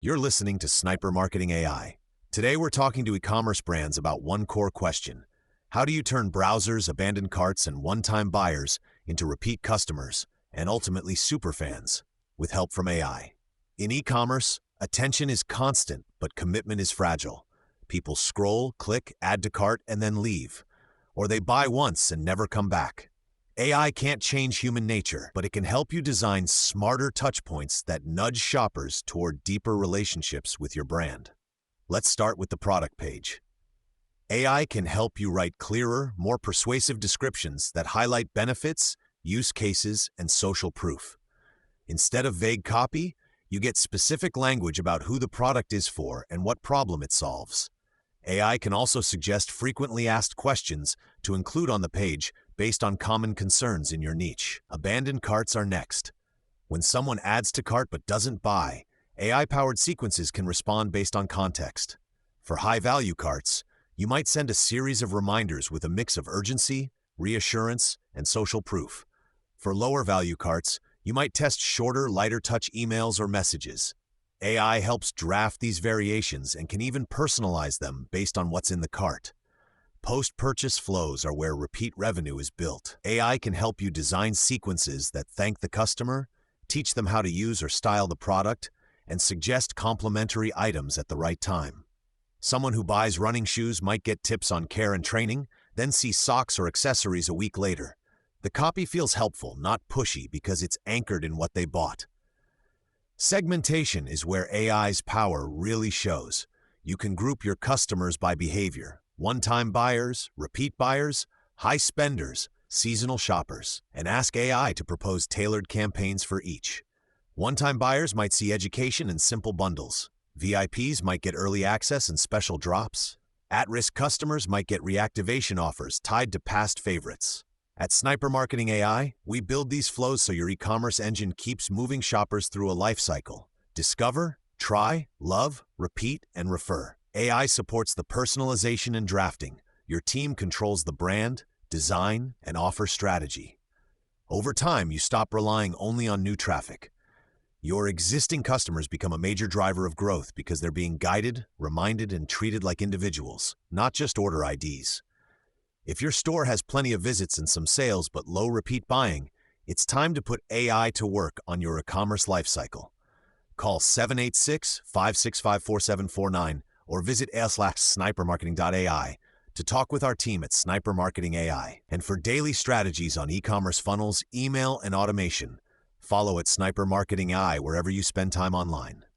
You're listening to Sniper Marketing AI. Today we're talking to e-commerce brands about one core question. How do you turn browsers, abandoned carts, and one-time buyers into repeat customers and ultimately superfans with help from AI? In e-commerce, attention is constant, but commitment is fragile. People scroll, click, add to cart, and then leave. Or they buy once and never come back. AI can't change human nature, but it can help you design smarter touchpoints that nudge shoppers toward deeper relationships with your brand. Let's start with the product page. AI can help you write clearer, more persuasive descriptions that highlight benefits, use cases, and social proof. Instead of vague copy, you get specific language about who the product is for and what problem it solves. AI can also suggest frequently asked questions to include on the page based on common concerns in your niche. Abandoned carts are next. When someone adds to cart but doesn't buy, AI-powered sequences can respond based on context. For high-value carts, you might send a series of reminders with a mix of urgency, reassurance, and social proof. For lower-value carts, you might test shorter, lighter-touch emails or messages. AI helps draft these variations and can even personalize them based on what's in the cart. Post-purchase flows are where repeat revenue is built. AI can help you design sequences that thank the customer, teach them how to use or style the product, and suggest complementary items at the right time. Someone who buys running shoes might get tips on care and training, then see socks or accessories a week later. The copy feels helpful, not pushy, because it's anchored in what they bought. Segmentation is where AI's power really shows. You can group your customers by behavior: one-time buyers, repeat buyers, high spenders, seasonal shoppers, and ask AI to propose tailored campaigns for each. One-time buyers might see education and simple bundles. VIPs might get early access and special drops. At-risk customers might get reactivation offers tied to past favorites. At Sniper Marketing AI, we build these flows so your e-commerce engine keeps moving shoppers through a life cycle. Discover, try, love, repeat, and refer. AI supports the personalization and drafting. Your team controls the brand, design, and offer strategy. Over time, you stop relying only on new traffic. Your existing customers become a major driver of growth because they're being guided, reminded, and treated like individuals, not just order IDs. If your store has plenty of visits and some sales but low repeat buying, it's time to put AI to work on your e-commerce lifecycle. Call 786-565-4749 or visit snipermarketing.ai to talk with our team at Sniper Marketing AI. And for daily strategies on e-commerce funnels, email, and automation, follow at Sniper Marketing AI wherever you spend time online.